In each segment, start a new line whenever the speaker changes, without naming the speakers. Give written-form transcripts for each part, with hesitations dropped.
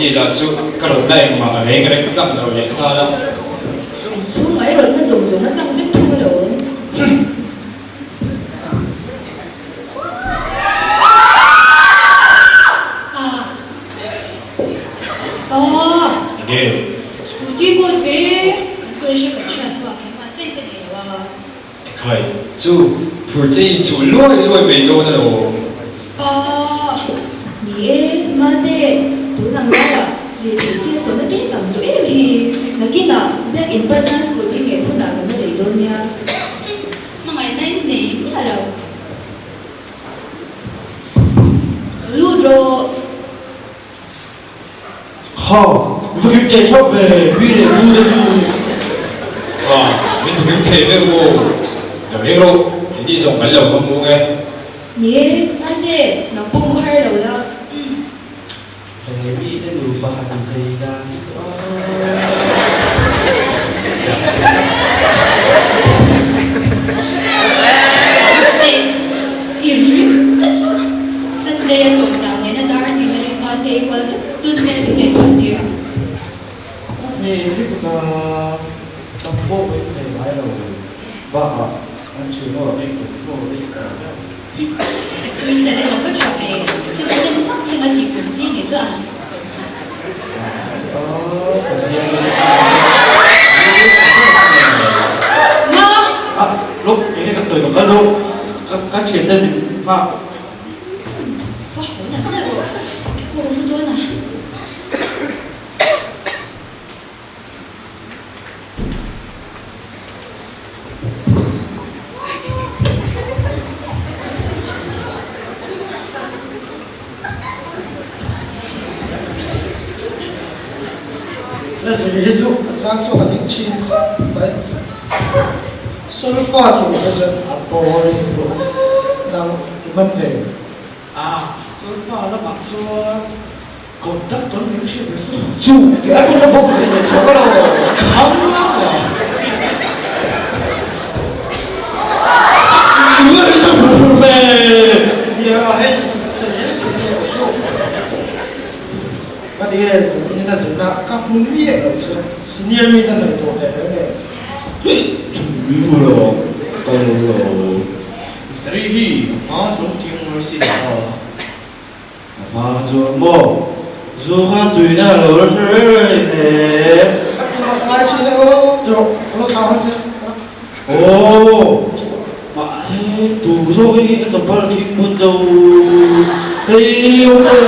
đi là chú cái lần này mà lấy cái này làm đầu vậy thôi đâu
chú mấy lần nó dùng nó làm viết thu rồi
ghê
đi qua về cái sẽ có chuyện và cái mà chơi cái này là
khởi chú phụ trách chú lôi về đâu nữa rồi
nhỉ mà thế tôi năng là để thì chia số nó cái tầm tuổi thì nó kia là back in balance của cái nghề phụ nữ cái này đâu nha mà ngày nay này mới là lưu rồi
vừa kiếm tiền chốt về vì để mua cho chú
mình vừa kiếm tiền đấy cô đầu đi đâu thì đi dùng bánh lẩu không mua nghe
nhỉ mà thế nó bung hai đầu đó
vì để đủ bàn dây đàn
Sunday tổ giáo này là dar đi là mà thế qua tuần về thì ngày tuần tiệt
vì cái tụi tâm bộ với thầy lái đầu và anh chỉ nói là anh cũng chua đi cả
cho nên là nó có trở về sự lên mắc thì nó chỉ cần gì để cho anh
lúc cái các tuổi nó lúc các chuyện tên mình mà
哇，好難得喎！我咁多嗱，
那是耶稣，咱做很年轻，来，说了话题，我是阿波人多，当一般về
số pha nó mặc số còn đất tuấn những chuyện về số
chủ cái áp nó bốc về để cháu cái đâu
không lắm
người dùng về
giờ hết
sẽ cái số mà thì giờ như là giờ nào các muốn biết ở chỗ sinh viên mình đang tổ để này
đúng rồi đúng rồi
Sri hi mà sống tiếng nói gì đó
mà dù mò dù hắn tùy nào là nó sẽ nè
ai chỉ là rồi nó cao hơn chứ
ồ mà thế tù số cái tập phát kim quân châu hey ông ơi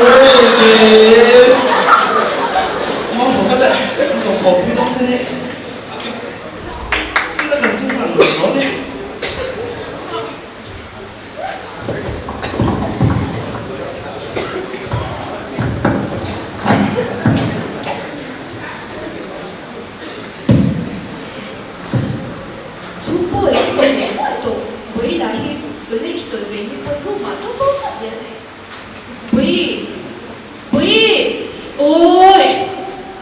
kìa
mong một cái đấy dùng một cái东西đấy cái cái chính là nó đấy
chú bồi bồi đến mọi tổ bồi là hi bồi lên trở về như bồi rùm mà tôi không thật gì bồi bồi ôi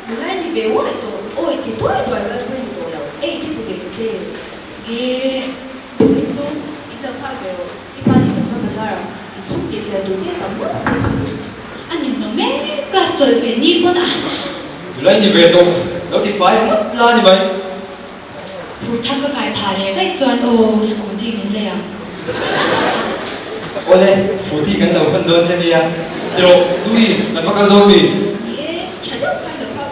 bồi lại đi về ngoài tổ ôi thì tôi là bên tổ đâu ấy thì tôi về cái gì ghê bồi chú ít lần khác về ít bao nhiêu lần khác ra chú thì phải đầu tiên là mất cái gì anh nhìn nó mẹ cả trở về đi con à
lấy như về đâu đâu thì phải mất là như vậy
phụ thăng cái cái phá này phải chọn ô scooty mình lấy à
ôi này phụ thì cái đầu con đơn xe đi à rồi đuôi là phát cái đôi mình
yeah chả đâu phải được đâu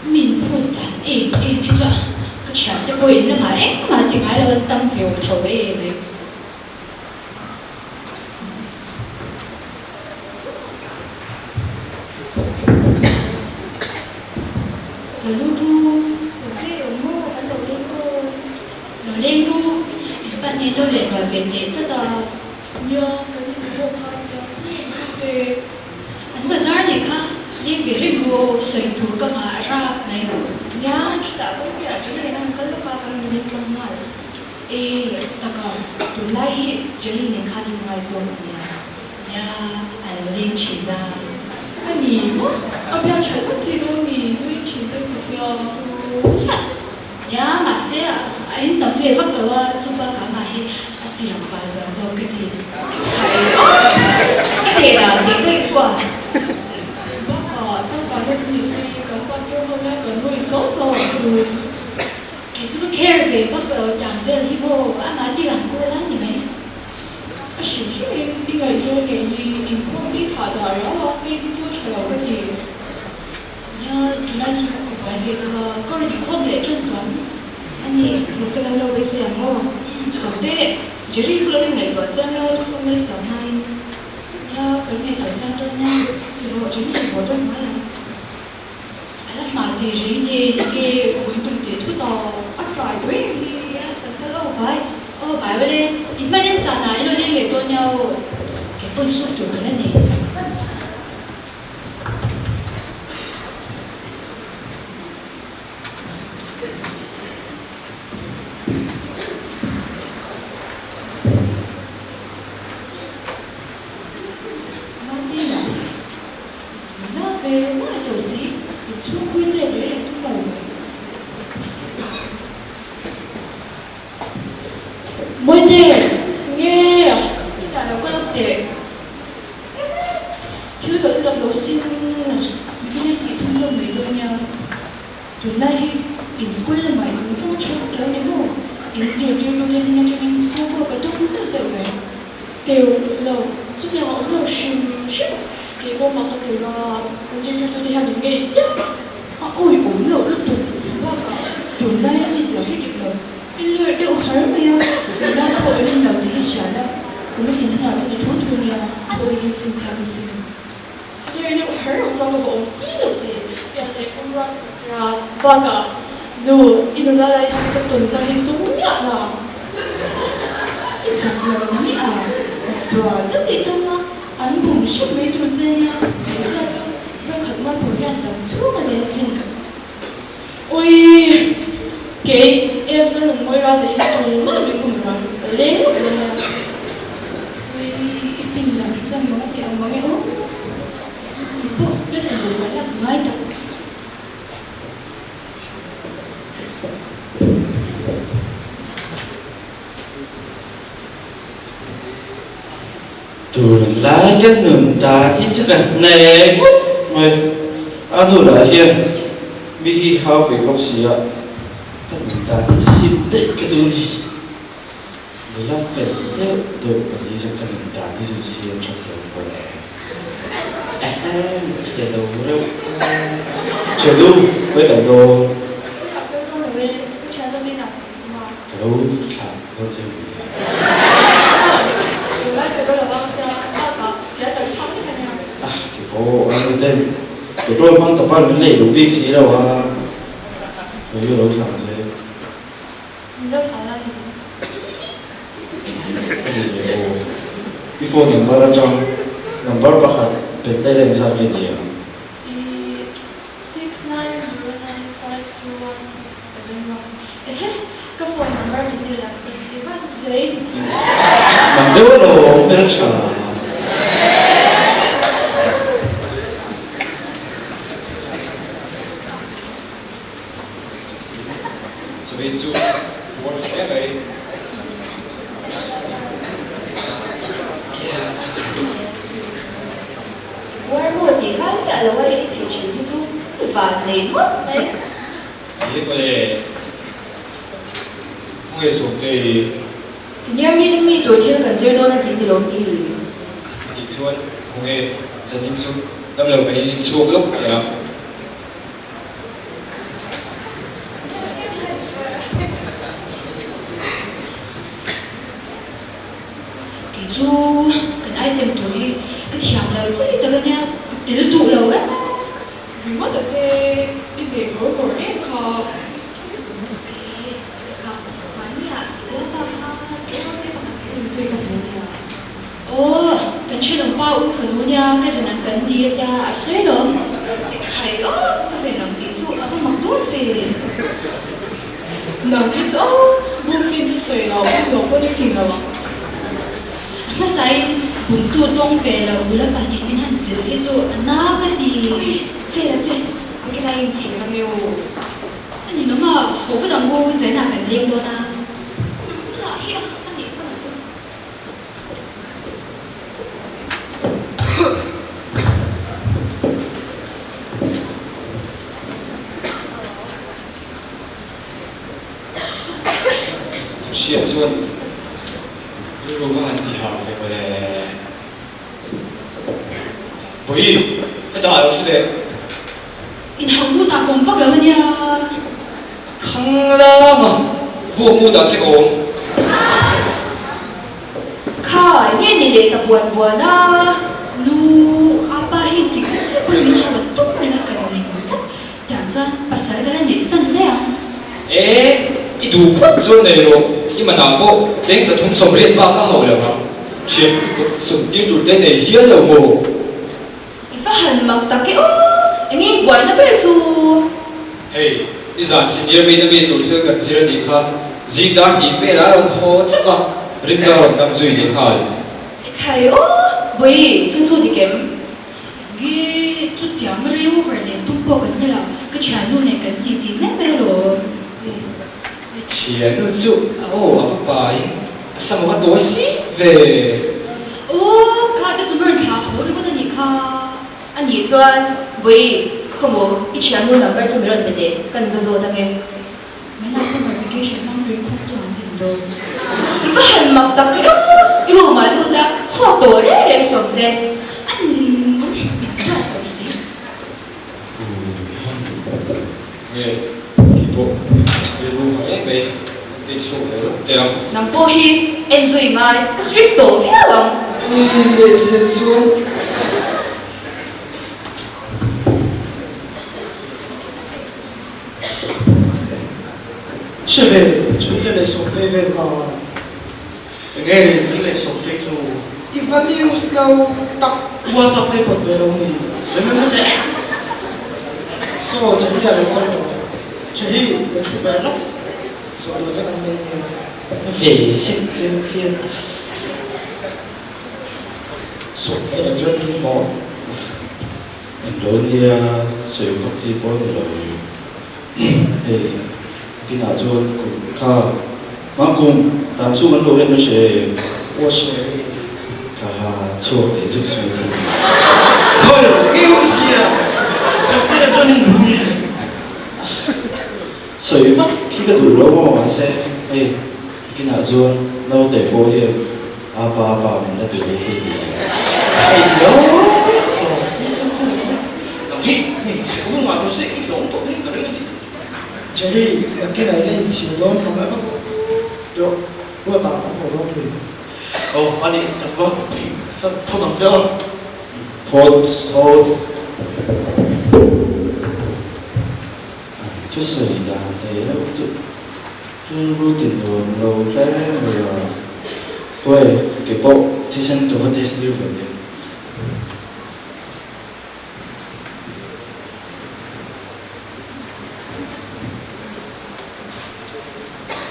mình phụ đàn em đi chọn cái chuyện để bồi là mà em mà thì cái là quan tâm về thầu em ấy là lúc ru sự cái ủng hộ cái đầu lên thôi nó lên ru bạn nhìn đâu để vào về đến tất cả nhớ cái gì cũng không khó về anh bây giờ này cả lên về rồi ru sợi thủ cái mà ra này nhá kita cũng ya jadi dengan kalau pakai milik kemal tak tu lai jadi ni kali mai zon ya alwin China
아니 뭐? 아, 그냥 잘못해도 미 소위 진짜 드시어
ya mà sẽ anh tầm về phát là chúng ta cả mà hi thì làm bao giờ rồi cái gì cái này là những cái xóa
뭐가 참
cái chú cái care về bắt đầu đảng về thì bộ mà đi làm cô lắm nhỉ mấy
à是是你个做嘅你空啲睇到然後你啲做出嚟嗰啲，nhớ
tụi nó chú cũng phải về từ có được không để chân toán
아니 목사님 하고 있어요 뭐 근데 제리 들어는 날 봤잖아 조금 더 상하이
nhớ cái ngày ở trang tôi nha
들어 chính là có đơn nói là
là mà thì gì thì cái buổi tung tiền thu tàu
à phải với đi tận lâu vậy
bài với lên ít mà đến trả này nó liên hệ tôi nhau cái bơi suốt được cái này
nó đi là nó về quá là chỗ gì mình xuống quy chế đấy là cũng mù
mỗi ngày
nghe cái cả nó có lớp tệ chứ tôi gặp đầu xin
cái này thì không xong mấy tôi nhau
原来 in school mà in trong trường lớn đấy mà in giờ đi luôn nên nhà cho mình phụ có cái东西rồi vậy đều lâu chú theo ông lâu xin xin cái bộ mà cái từ là cái gì tôi đi học những cái chứ
ôi ổn lâu lúc tụi
và cả原来你giờ hết được rồi
lừa đều hở mà nhau
原来我们老弟想的我们今天要这个图图呢我已经分开个事因为我很容易找个我西的会原来我们是啊那个no 이놈 나라에 한국 동작이 동료나
sắp lâu mấy
xóa tất cả đông mà anh bùng sức mấy tuổi trên nha để ra cho với khẩn mà bổ hiện đồng số mà để xin ôi cái em nó đừng mới ra thì đồng mà mình cũng nói cái lên một lần này ôi phim là cái chân mà thì ông nói nghe ố
bộ bây giờ phải là ngay tập
tụi lá cái nườm ta ít chắc là nè ngút mày anh đủ là hiền mi hi hao bị bóc xì ạ cái nườm ta ít xin tệ cái đôi đi người làm phải theo được và đi cho cái nườm ta đi cho xin trong hiểu của này chế đâu đâu chế đâu với cả đồ
gặp đâu đâu là về cái chuyện đâu đi nào mà
đâu là đâu chơi
原来这个老师爸爸也等他们看呀。
à cái phố anh tên cái đôi mang tập ban đến lễ đúng đi xí đâu à cái yêu đâu thằng gì
你都谈了你。
cái gì vậy ô before number ở trong number bạc hạt bên tay lên sang bên gì à
个 phone number mình đi là gì? Để bắt giấy.
nằm đứa đồ bên đó chả
所以就我认为
Qua mua thì khác cả là quay thị trường đi du và nền mất đấy.
이번에 통해서 때
Senior meeting me tuổi thiên cần chơi đôi là thì lộn gì.
익수원 공회 전임수 담력 아닌 추억록 야
cái chú cái item tuổi cái thiam lâu chứ tao cái nha cái tiền tụ lâu á
Vì mất ở xe đi về gối gối em khó.
ô cái chuyện đồng bao u phần u nha cái gì nằm cần đi ta suy rồi cái khai ơ cái gì nằm tí dụ ở phần mặc tốt về
Nàng phía chỗ buôn phim cho sợi là buôn đồ có đi phim là
mà sai bụng tu tông về là u là bạn nhìn mình hẳn xử lý cho na cái gì về là gì
cái này in chỉ là nhiều.
anh nhìn nó mà hồ với đồng ngu dễ nào cần liêm đôi na là hiểu anh nhìn có
shit chuan ruwan ti ha ve mole boi ada ayo shude
in hang bu ta kom phak lo nia
khang la ma vu mu da che ko
Kai, ni le ta buat na.
nu apa hi ti pa min ha ba tu ringa kan ni ta chuan pasal gala ne san le
i du phut chuan nei ro i ma na po cheng sa thum som ret ba ka ho lo ha shit sum ti tu te nei hial lo mo
Ifa han mak ta ke o. Ini buat na ber chu.
hey izan senior me na me tu thil kan zira ni kha zi da ni ve la ron ho chawa ring da ron dam zui ni hal
Kai o. Bui, chu di kem.
ge chu tiang re over le tum po kan la ka cha nu ne kan ti ti ne me ro
chia nu chu oh ava pa in sam wa to si ve
o ka ta chu mer tha ho ri ko ta ni kha
Ani chuan bui, khomo I chia nu number chu miron bete kan ga zo da nge.
when I summer vacation nang ri khuk tu an sin do
Ifa han mak ta ke o. Iru ma lu la chuak to re som che.
an din mon mi ta ko si
nghe tipo về lu ha e ve te chu ve lo te am
Nang po hi enjoy ngai ka strict to via wang.
le se chuan
Cheve, chú ý lấy số đây về cả.
nghe giữ lại sống đây cho
Even news lâu tắc WhatsApp đây bật về đâu nhỉ?
sớm mới thế
So chỉ là được không? Chỉ là chú về lắm. So được chắc ăn đây nhiều.
về sinh trên kia
So đây là chuyện đúng món.
em nói đi sự phát triển bao nhiêu rồi thì khi nào cho cũng khá mà cũng ta chú vẫn đồ em nó sẽ
我是
khá chua để giúp suy thì
thôi cái ông gì à? Sao đây là chuyện đúng nhỉ?
sự phát khi cái thủ lỗ mà sẽ hey khi nào cho nó để bố em ba mình đã từ đây thì
哎呦，so你真酷！你这个话都是一笼统的个人。这里那个来练球的，那个对，我打不好的。哦，阿弟，等我，上头等着。
Port chút sự đàn thế đâu chứ luôn luôn tiền đồ lâu lẽ mà quay cái bộ thì xem cái vấn đề gì vậy đấy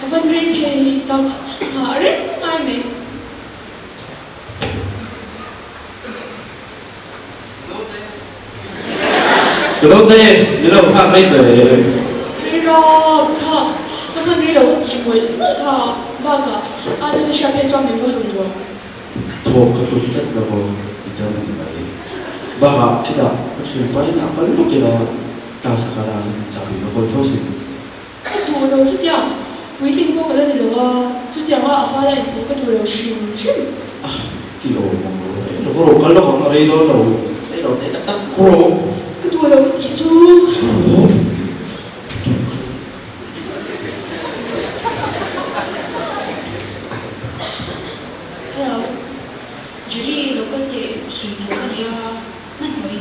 Vấn đề thì tao hạ rất ai mẹ.
cái đó đây nếu là khác đấy thì
Đi ra thà, cái vấn đề là cái gì vậy? Nó thà, ba cả, anh ấy sẽ phải cho mình có dùng được.
thuộc cái tụng chất là vô thì theo mình vậy bà hạ khi đó cái chuyện bay nào có lúc kia là cả sakara mình chào bị nó coi thấu xịn
Cái đồ đầu chút tiền, quý thiên bộ cái này là chút tiền là phá lại cái đồ đầu xỉu xỉu.
à thì đồ mà nó có đồ cái lúc mà đây đó đồ cái đồ tết tắc đồ
Cái đồ đầu cái tí chú.
hello jiri local te sui tu ka dia man moi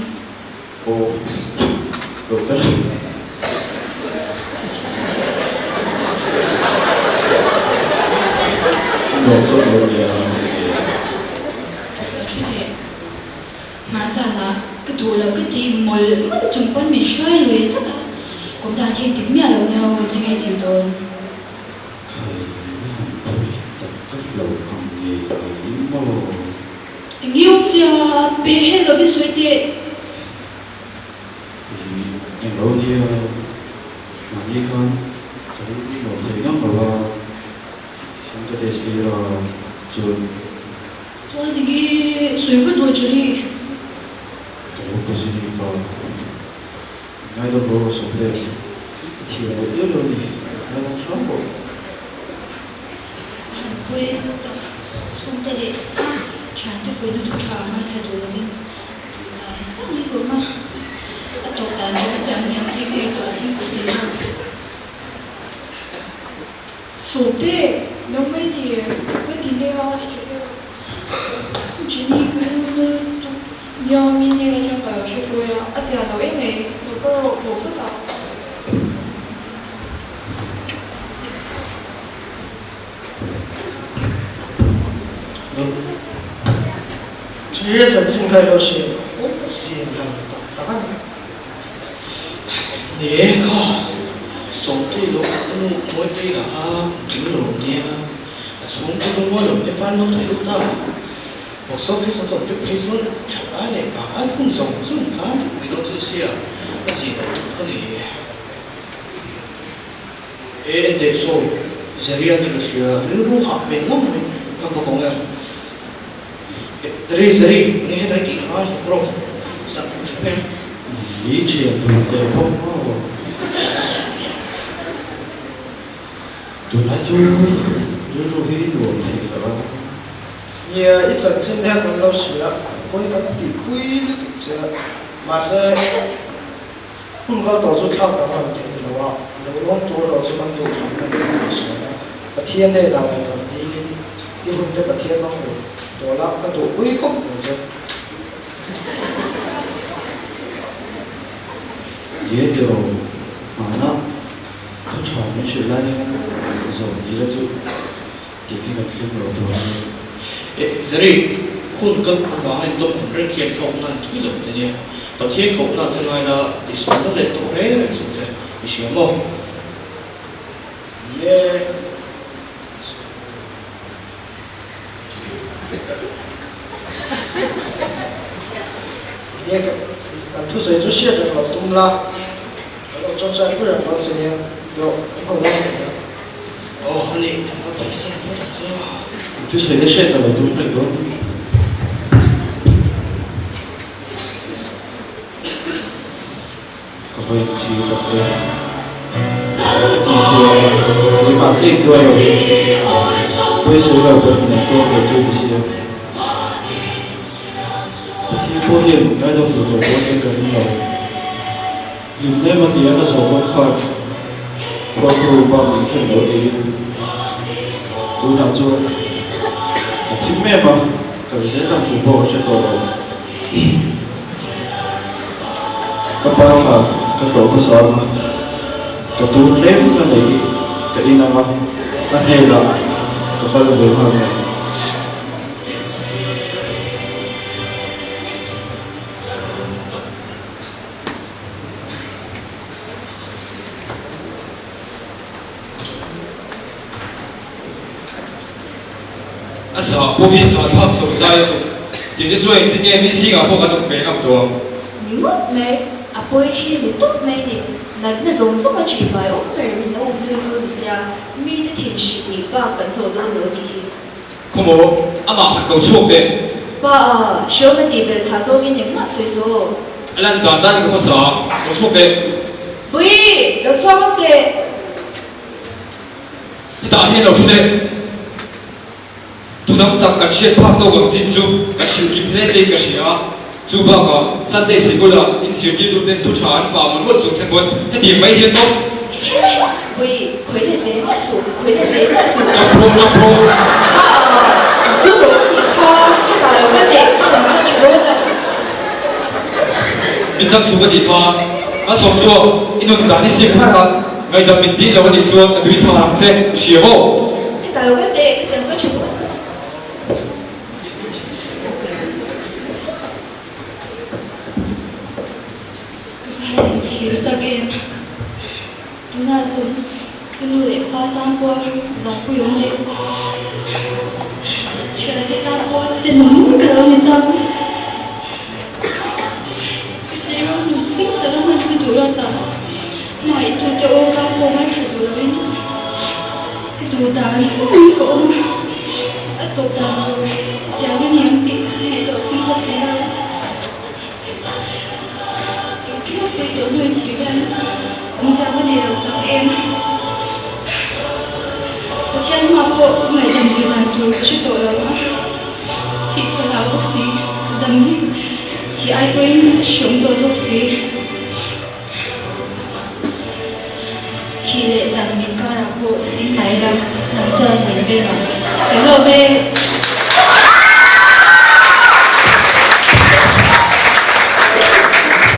ô đồ cái đồ số đồ gì
chu te ma za na ka tu lo ka ti mol ma chung pan min shoi lui ta ka kom da ni ti mi lo nhau ti ngai ti don
thời gian tôi tập các lầu bằng nghề ấy mò
ngium ja pe he lo vi sui te
em nói đi làm đi con cái đồ thấy lắm mà ba xem cái đề gì là chuẩn
so ni gi sui fu do jiri
cái lúc cái gì phải ngay đó bố sống đây thì là yếu luôn đi ngay đó sống bộ
quê ta xuống ta để chán thì phải nó tụt chán ngay thay đổi là mình tại ta nhìn cơ mà à tụt ta nó chẳng nhận gì cái tụt thì cái gì đâu
số thế nó mấy gì mấy tí nữa đi chơi đâu
chỉ đi cứ như
nhau mình nghe cái trong tàu chơi thôi à giờ nó ấy này nó có bộ phận nào
这些真正开了些，我不是很大概你看，上对路我对了啊，经路呢，从对路我路你翻路对路大，我说开始都就配送，查来把安分送咱回到这些啊，我是都特你，得说，这里那个是路下面我们那个红呀。Seri, ini kita kira bro, sedang berjuang.
Ý chuyện tụi để bốc mơ tụi nói chú lưu lưu vi đồ thì cả ba
Ye, ít chân chân theo con lâu xíu, bôi cái tỉ bôi lúc chưa, mà sẽ không có tổ chức khác đó làm gì đâu à, nếu không tổ tổ chức bằng đồ khác là không được xíu đó, cái thiên này là ngày đầu tiên, đi hôm tới cái thiên bằng đồ. Đó là cái đồ quý không được rồi.
Ye điều mà nó không cho mình chuyện lại rồi đi là chú thì cái việc phim đầu đồ
Ê, Seri, không có vào hành động của riêng kiện cộng năng thủy lực này nhé. Và thế cộng năng sẽ nói là đi xuống nó lại tổ rẽ lại xuống sẽ đi xuống mô. Yeah. Ye cái thu giới chú xếp được vào tung la, nó trong trái bữa nó sẽ nhé, rồi không đâu nữa. Ồ, anh ấy cảm thấy phải xem nó thật chưa?
chú thấy cái chuyện là đúng được không có phải chỉ tập về đi xe đi mà chỉ đuôi đuôi số đầu được này tôi về chơi xe thì bố hiền ngay đâu phụ thuộc bố hiền gần nhiều nhìn thấy mà tiếng cái số nó khỏi qua khu bao mình khen đổi đi tôi nào chưa thì mẹ mà cái gì đang phụ bố sẽ tổ rồi các bác là các lỗ có sao mà cái túi lém cái này cái in nào mà anh hay là cái con người mà
asa po hi sa thak so sai tu ti de join ti nge mi si ga po ka tu ve ngam to
những mất mẹ à bôi hi để tốt mẹ đi là giống số mà chỉ phải ông người mình nó ông sinh số thì sao mi để thiền sĩ nhị ba cần hồ đô nữa đi
khomo ama hat ko chok de
ba à số mà đi về trả số cái những mà suy số
alan dan dan ko sa ko chok de
bui lo cho nó kệ
ti ta hi lo chu de tu dam tak kan shet phak to gam chin chu kan chil ki phle chei ka sia chu ba ga sunday sigula in sir ti du den tu chan fa man wo chung chen bon he ti mai hian to
bui khối để về mẹ số khối để về mẹ số
chap pro
à số bộ cái gì khó cái đó là cái để không làm cho chỗ đó
min tak su ga ti kha a som tu inun da ni sim ha ga ngai da min ti lo ni chuan ka dui tha ram che sia bo
cái đó là cái để không làm cho chỗ
phải chịu ta cái chúng ta dùng cái nuôi ba tam qua giá của ông này chuyện cái ta qua tiền nóng cái đó nên ta cái đó mình biết ta là mình cái tuổi ta nói tuổi ta ô cao cô mấy thằng tuổi mình cái tuổi ta mình có ông ở tuổi ta rồi giờ cái niềm tin ngày đầu tiên có gì đâu cái chỗ nuôi chịu anh ông sao có điều tặng em trên hoa bộ ngày làm gì này
rồi chút tội là chị ta là bác sĩ đâm hít chị ai quên sống tôi dốc sĩ chị lệ làm mình coi là bộ tính máy đâu nằm chơi mình về nào tiếng lô bê